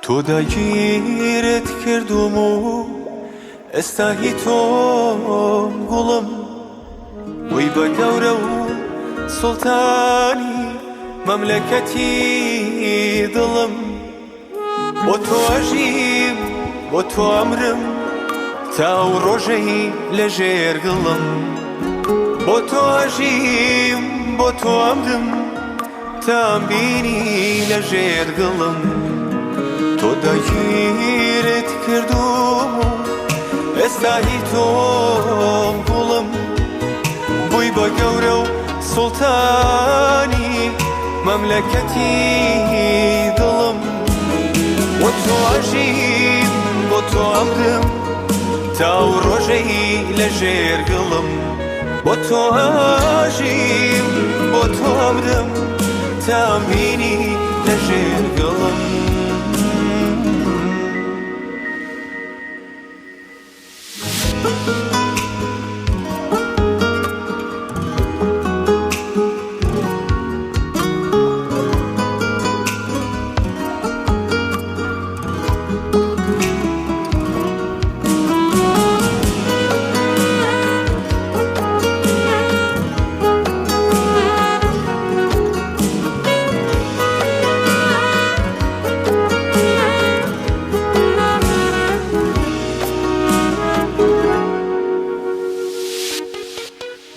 تو دگیرت کردم و استاهی تو گلم وی با گوره و سلطانی مملکتی دلم با تو عجیب با تو امرم تا و روژهی لجر گلم با تو عجیب با تو امرم تا بینی لجر گلم تو دگیرت کردم استاهی تو گلم بوی با گوره و سلطانی مملکتی دلم با تو عجیب با تو امرم تا و روژهی لجر گلم با تو عجیب با تو امرم تا بینی لجر گلم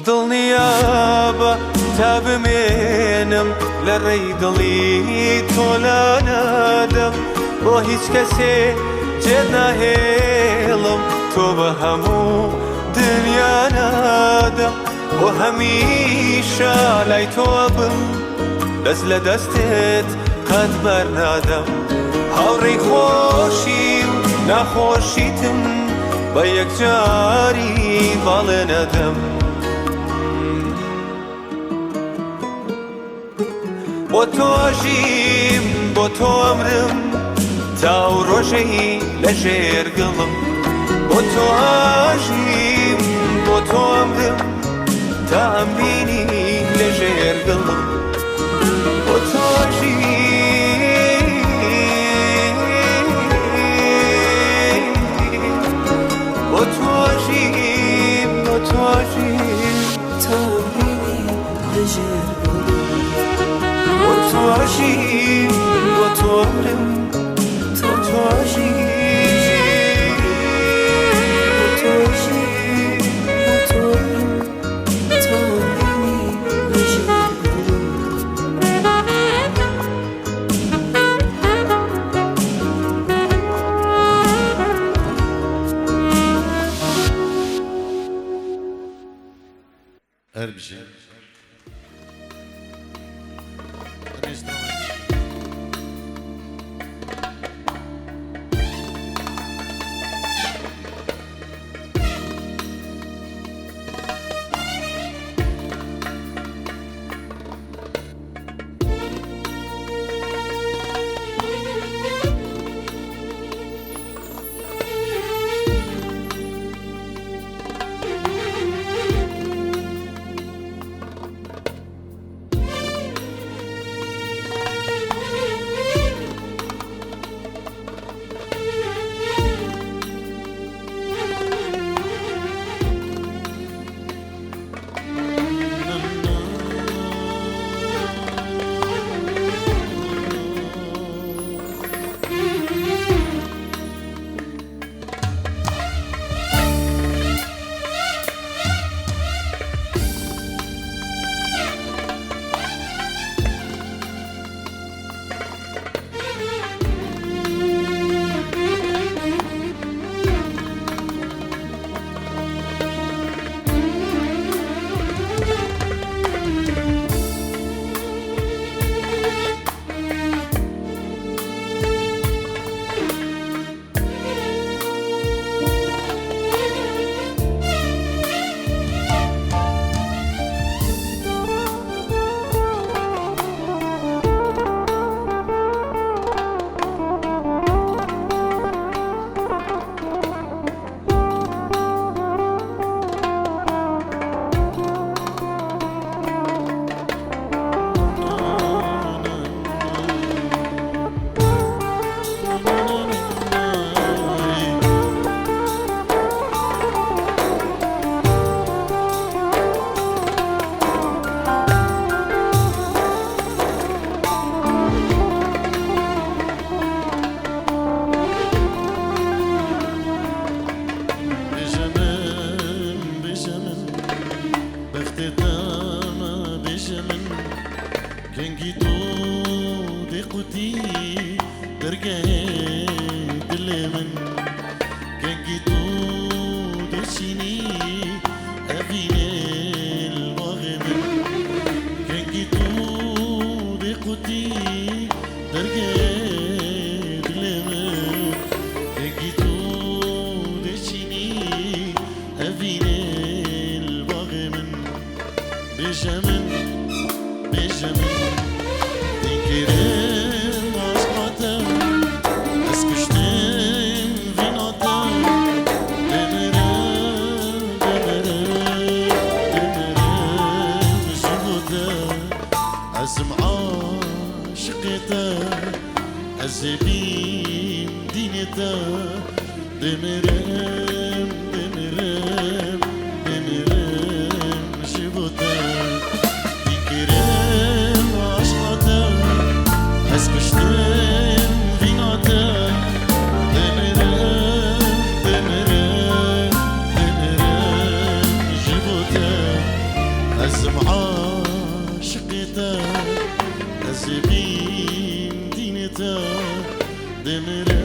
دڵنیابە تا بمێنم لە ڕێی دڵی تۆ لا نادەم بۆ هیچ کەسێ جێ ناهێڵم تۆ بە هەموو دنیا نادەم بۆ هەمیشە لای تۆ بم دەست لە دەستێت قەت بەرنادەم هاوڕێی خۆشی و ناخۆشیتم بە یەکجاری باڵێ نەدەم با تو عجیب با تو امرم تا و روژهی لجر گلم با تو عجیب با تو امرم تا هم بینی لجر گلم با تو عجیب با تو عجیب با تو عجیب تا هم بینی لجر با تو عجیب با تو امرم تا تو عجیب با تو عجیب با تو امرم تا بینی لجر her bir şey. قوتي درجة دل من كان جيتو دشيني أفين الوغمن كان جيتو دقوتي درجة دل من كان جيتو دشيني أفين الوغمن بجمن Dinkirim aşkata Eskiştim vinata Demirim, jibuta Azim aşkita Azibim dinita Demirim, jibuta Dinkirim aşkata Eskiştim vinata Demirim, jibuta Azim aşkita Azibim dinita Demirim,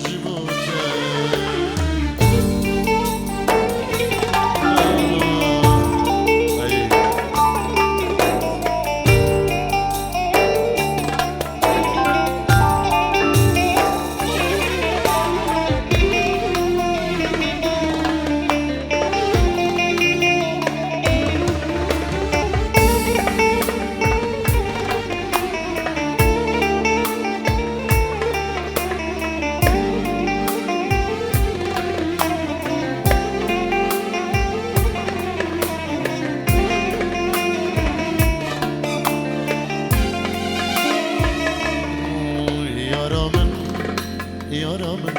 jibuta yaramın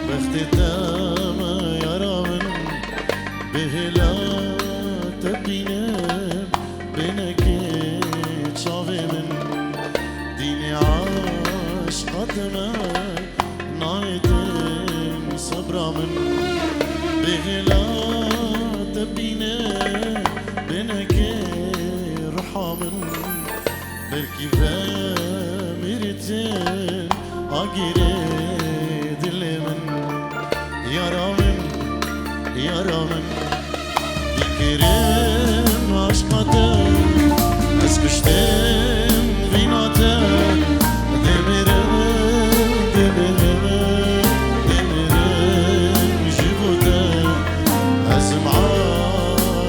Bexti dama yaramın Bihila tebinem Beneki çavimin Dini aşkatına Naidim sabramın Bihila tebinem Beneki ruhamın Belki vermiritin Agire dilimin yaramın Dikirim aşkata Eskiştim vinata Demirim, jibuta Azim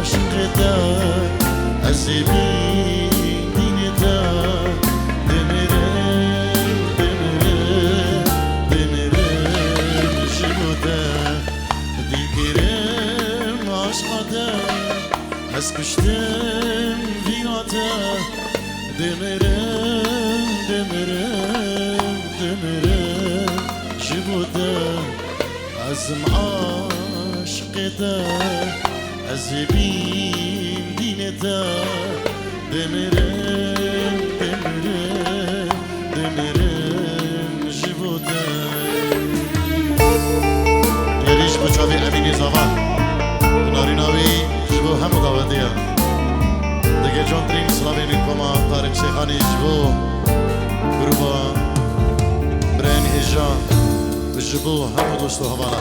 aşkata Azibim dinita Eskiştim vinata Demirim, jibuta Azim aşkita Azibim dinita Demirim, jibuta Yeriş bıçavi emini zavan Narinavi جبو همو داودیا دیگه جان ترین سلاوی کما تاریم شیخانی جبو گروبا برین هجا جبو همو دوستو حوالا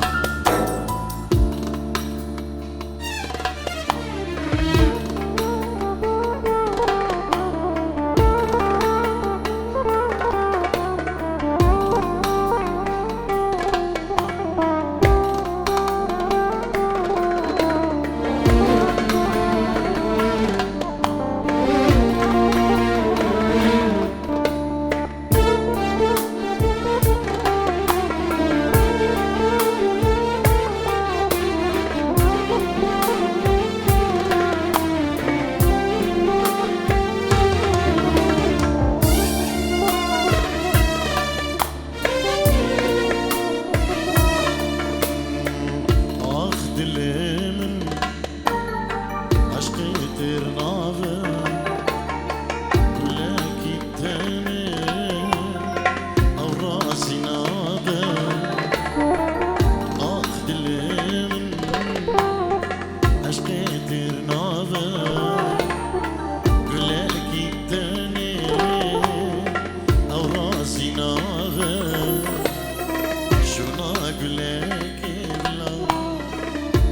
گلک بلا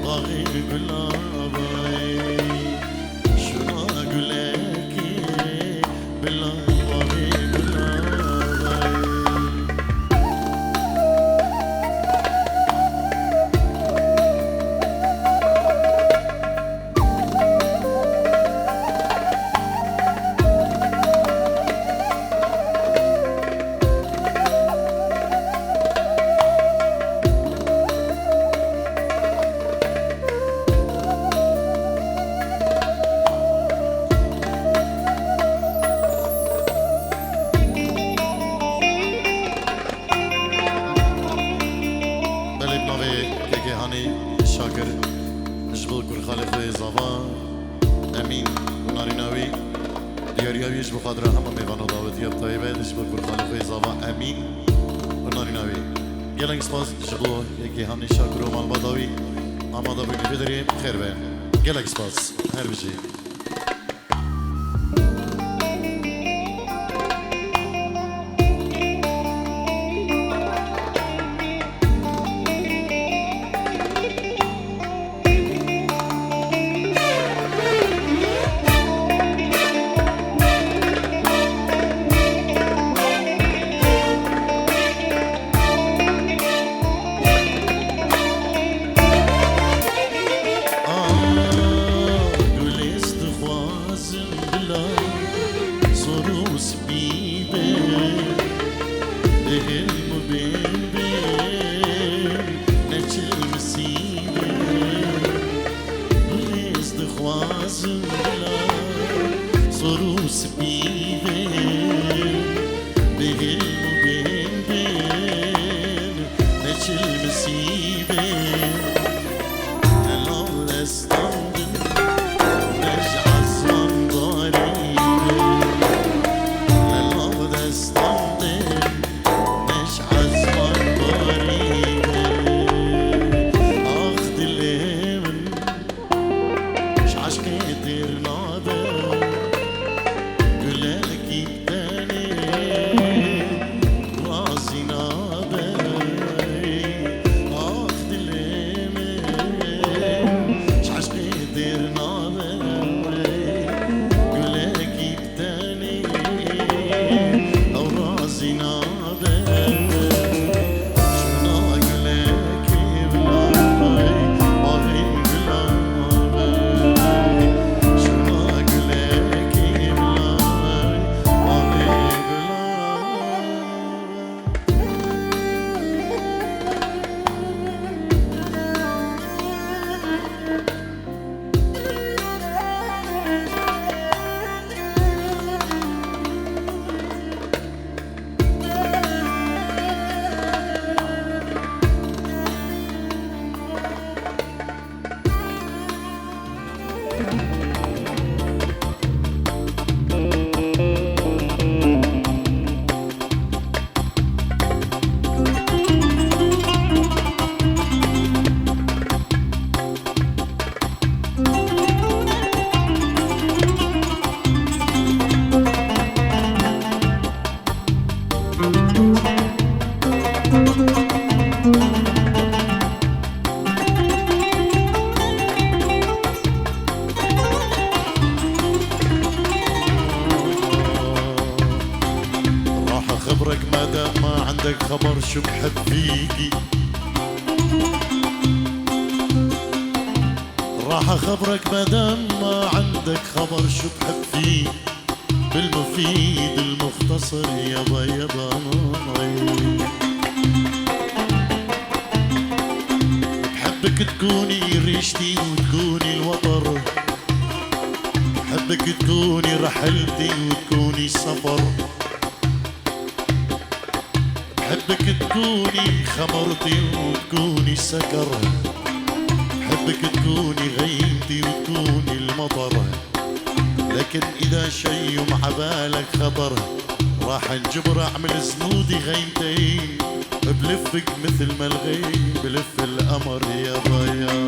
باغی گلابای شما گلک بلا باغی گلابای شاكر جبل كل خالق زافا امين وناريناوي ديارياوي جبل خاطر هم ميفانو داوت يا طيبه جبل كل خالق زافا امين وناريناوي جلنگ سپاس جبل يكي هاني شاكر ومال بداوي اما دا بگی بدري خير به جلنگ سپاس هر بجي خبرك ما دام ما عندك خبر شو بحب فيكي راح اخبرك ما دام ما عندك خبر شو بحب فيك بالمفيد المختصر يابا يابا بحبك تكوني ريشتي وتكوني الوطر بحبك تكوني رحلتي وتكوني سفر بحبك تكوني خمرتي وتكوني سكر بحبك تكوني غيمتي وتكوني المطر لكن إذا شي ومع بالك خطر راح نجبر أعمل زنودي غيمتين بلفك مثل ما الغيم بلف القمر يا ضيا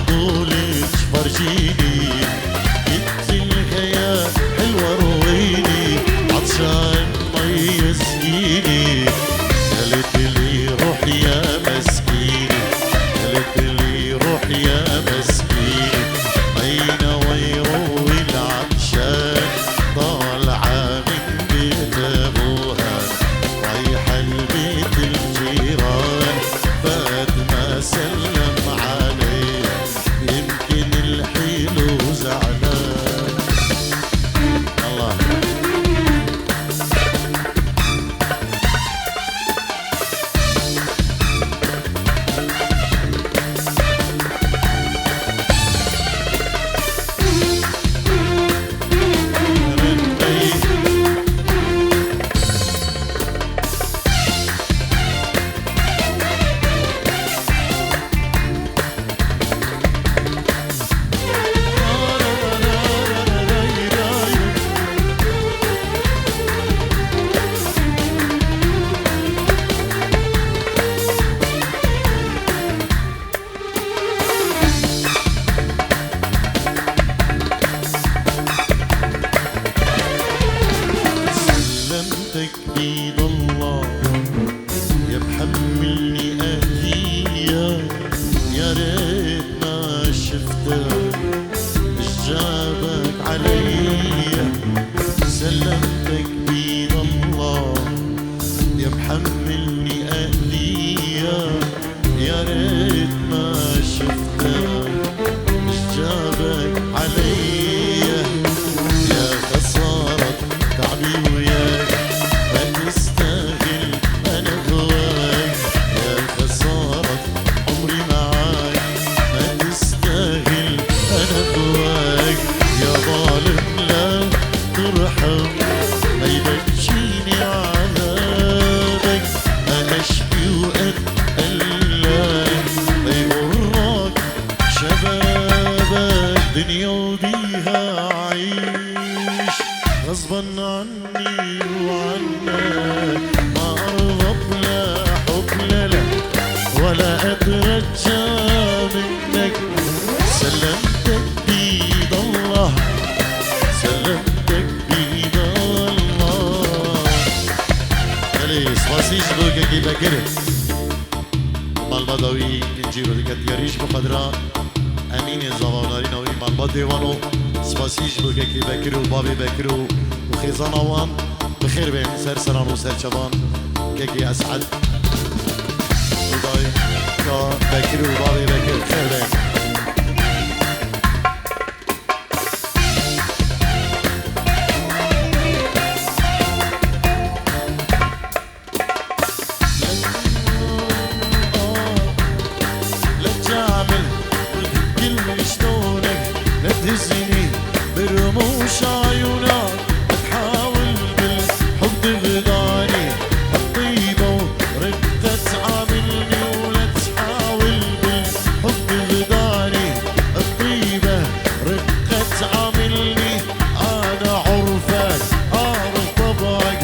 طولك فرجيني قلت لها يا حلوة رويني عطشان مي اسقيني قالت لي روح يا مسكيني قالت لي روح يا مسكيني أين ويروي العطشان طالعة من بيت أبوها رايحة لبيت الجيران فات ما سلم عليها يمكن الحلو زعلان الله بيد الله يا محملني أذية يا ريت ما شفتك إيش جابك عليا سلمتك بيد الله يا محملني أذية يا ريت ما شفتك إيش جابك عليا يا خسارة تعبي وياك تستاهل أنا هواك يا خسارة عمري معاك ما تستاهل أنا هواك يا ظالم لا ترحم ما يبكيني عذابك أنا أشكي وأتألم ما يغرك شبابك دنيا وبيها عيش غصبا عني وعنك ما أرضى بلا حب لا ولا أترجى منك سلمتك بيد الله سلمتك بيد الله علي سباسيش بوكا كي بكرت مال بدوي كنجيرو ديكت يريش بقدران أمين الزوانارين أوي مال بديوانو سباسيش بوكا كي بكرو بابي بكرو وخيزان أوان بخير بين سرسران وسر شبان كي أسعد وضاي كا بكرو بابي بكر خير بين لا تعمل كل شلونك لا تهزني برموش عيونك تحاول بالحب تغداني الطيبة ورقة تعاملني ولا تحاول بالحب تغداني الطيبة رقة تعاملني أنا عرفك أعرف طبعك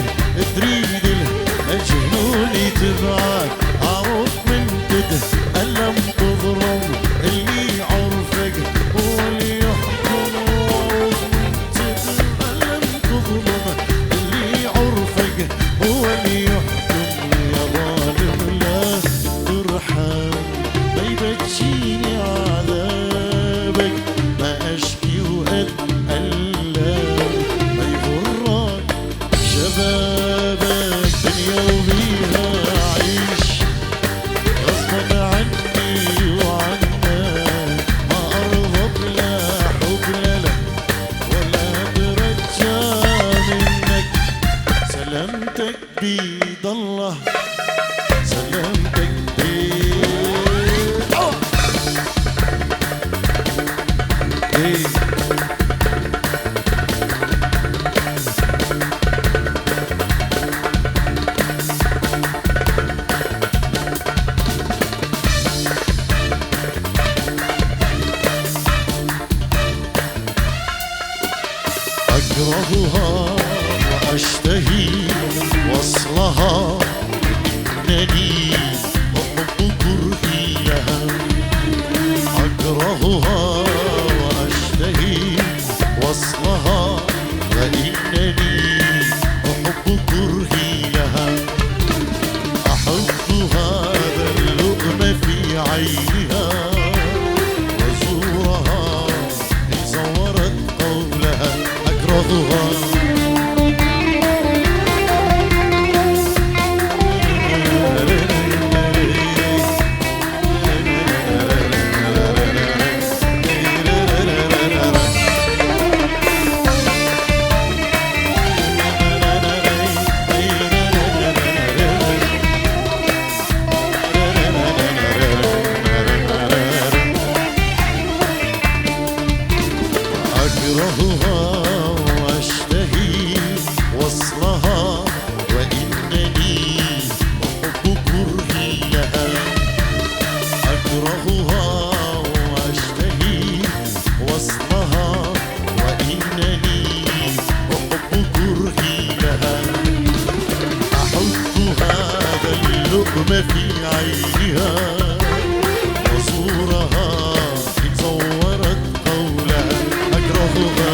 تريد المجنون يتبعك أعرف من تتألم تضرب اللي عرفك هو اللي يحكم اللي عرفك هو اللي يحكم يا ظالم لا ترحم ما يبكيني عذابك ما أشكي وأتألم ما يغرك شبابك دنيا وبيها عيش غصبا عني وعنك ما أرضى بلا حب لا ولا برجى منك سلمتك بيد الله سلمتك بيد أكرهها وأشتهي وصلها إنني أحب كرهي لها أكرهها كرهي لها أحط هذا اللؤم في عينها وزورها إن صورت قولها أكرهها أكرهها وأشتهي وصلها وإنني أحب كرهي لها أكرهها وأشتهي وصلها وإنني أحب كرهي لها أحط هذا اللؤم في عينها وزورها إن صورت قولها أكرهها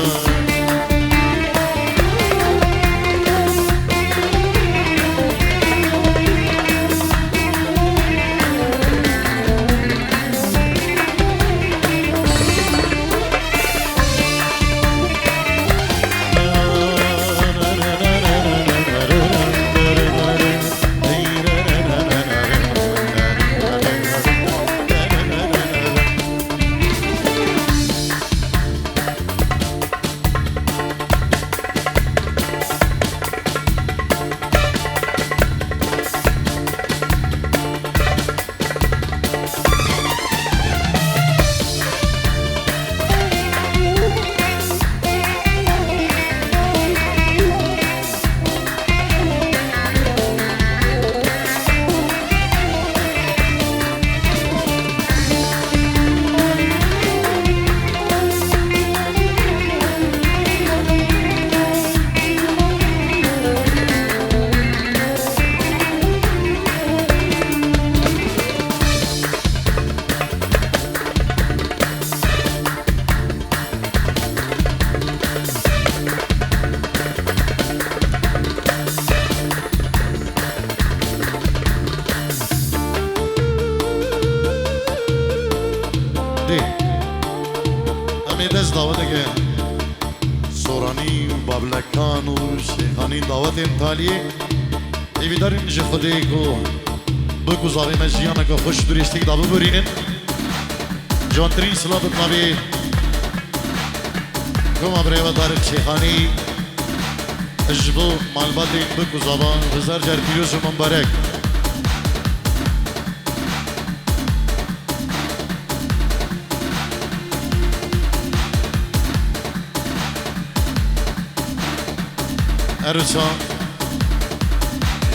أمي دست دعوت که سورانی و بابلکان و شیخانی دعوت امتالیه ایوی دارین نجه خوده که بگذاره مجیانه که خوش درشتی که دابو برینن جانترین سلا بکناوی کم برای دارک شیخانی اجبو معلومات بگذابان وزار جر پیروز و مبارک ارسا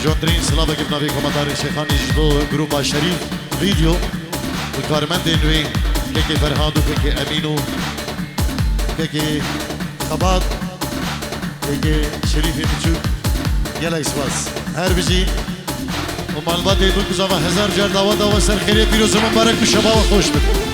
جاندرین سلام که نوی کمانتار شیخانی جدو گروه شریف ویدیو و کارمند نوی که فرهاد و که امینو که خباد که شریف بچو یلا اسواس هر بجی و معلومات دیدون که زمان هزار جر دعوت و سر خیلی پیروز مبارک و شبا و خوش بید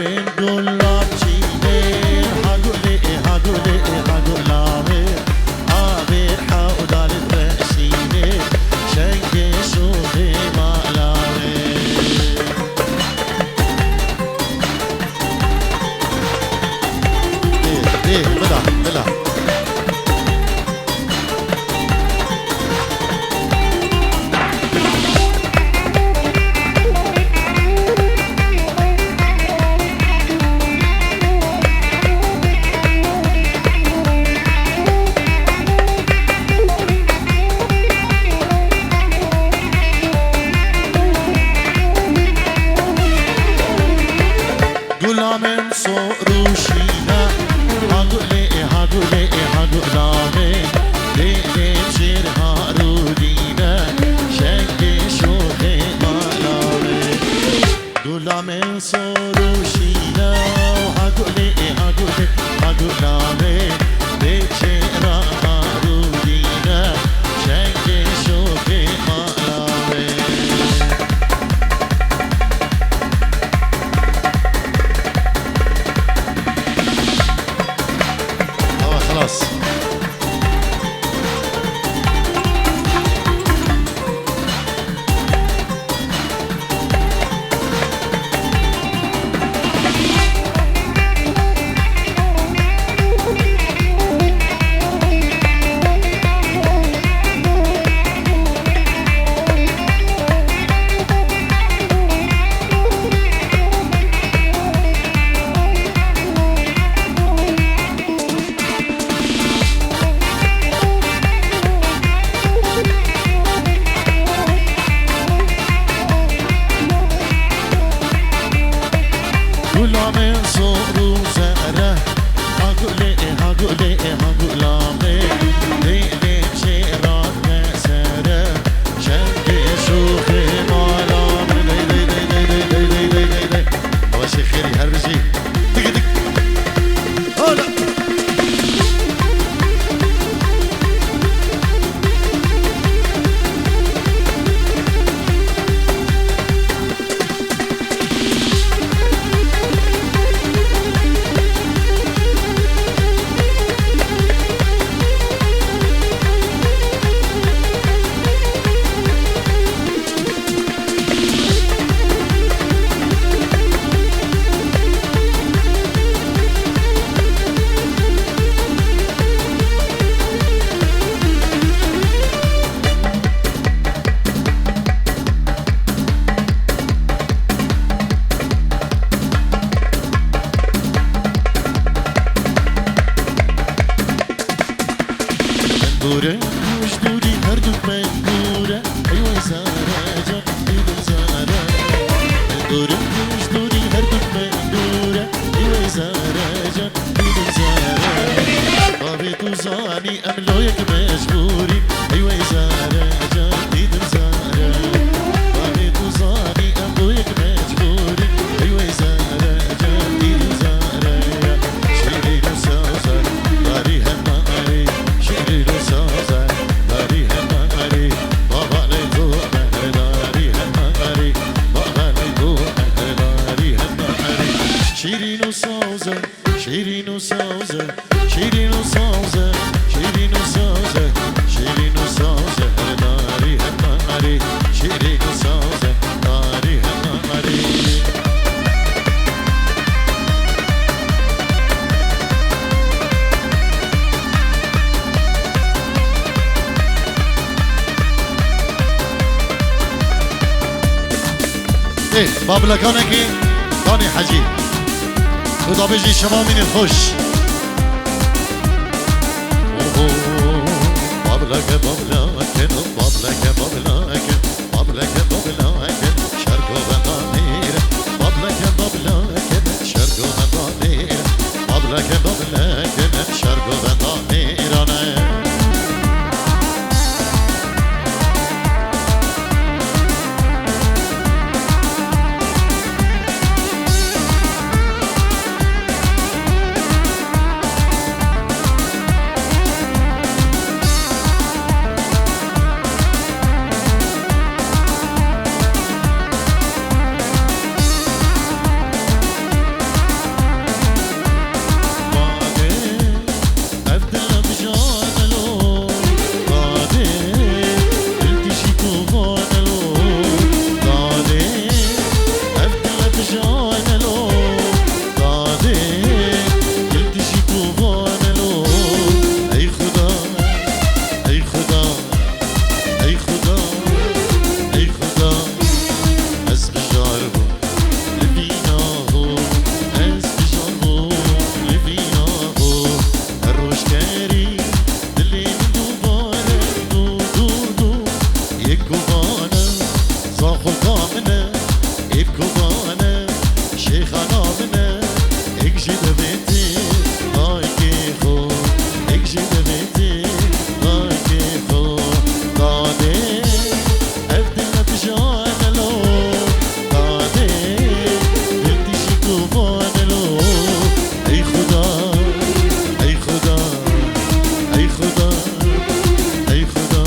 بین گلاب چینه هاگوله هاگوله هاگولامه آبر حاودال رشینه شنگ شوخی مالامه بلا بلا Gulamen soruşina Hagule hagule hagulame Lelim şir harudine Şenke şohe malame Gulamen soruşina Hagule hagule hagulame Lelim harudine Şenke şohe malame خلاص Gulamen soru zara Hagule hagule hagulame Lelim şerat mesere Şenke şuhi malame Ley ley ley ley ley ley ley ley ley ley Hava şey kheri her bir şey Dik dik Hala Dure, kuş duri, her dükmen dure Eyvah zara, can dilim zara Dure, kuş duri, her dükmen dure Eyvah zara, can dilim zara Abi tuzani, emloyek mecburi Eyvah zara, can dilim zara Abi tuzani, emloyek mecburi Eyvah zara, can dilim zara Şirin sazar, bari hemmari Şirin sazar, bari hemmari Babali tu mehrdari hemmari Babali tu mehrdari hemmari Şirin sazar, şirin sazar Şirin sazar, şirin sazar Şirin sazar, dari hemmari Şirin sazar, dari hemmari بابلا كانكي كاني حجي خدا بيجي شما من الخش بابلك بابلك بابلك بابلك بابلك بابلك شرقو بنانير بابلك بابلك شرقو بنانير بابلك بابلك شرقو بنانير انا اكشي دبيتي هايكي خو اكشي دبيتي هايكي خو قادي افدنا بجان لو قادي بدي شكوفان لو اي خدا اي خدا اي خدا اي خدا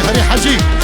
هم حجي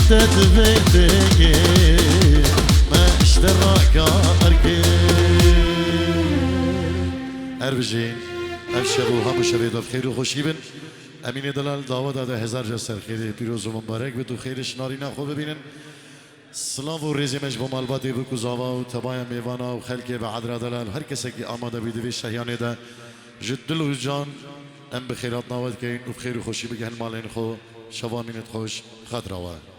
تتبيتي ما اشتراك أركي أربجين أفشبو همو شبيدو بخير و خوشی بین امین دلال دعوت داده 1000 جسر خیلی پیروز و مبارک به تو خیرش نارینا خوب ببینن سلام و ریزی مجبو مالباتی بکو زاوا و تبایا میوانا و خلقی به عدر دلال هر کسی که آماده بیدوی شهیانه ده جدل و جان ام بخیرات ناود که این و بخیر و خوشی بگه هنمالین خو شبامینت خوش خد روه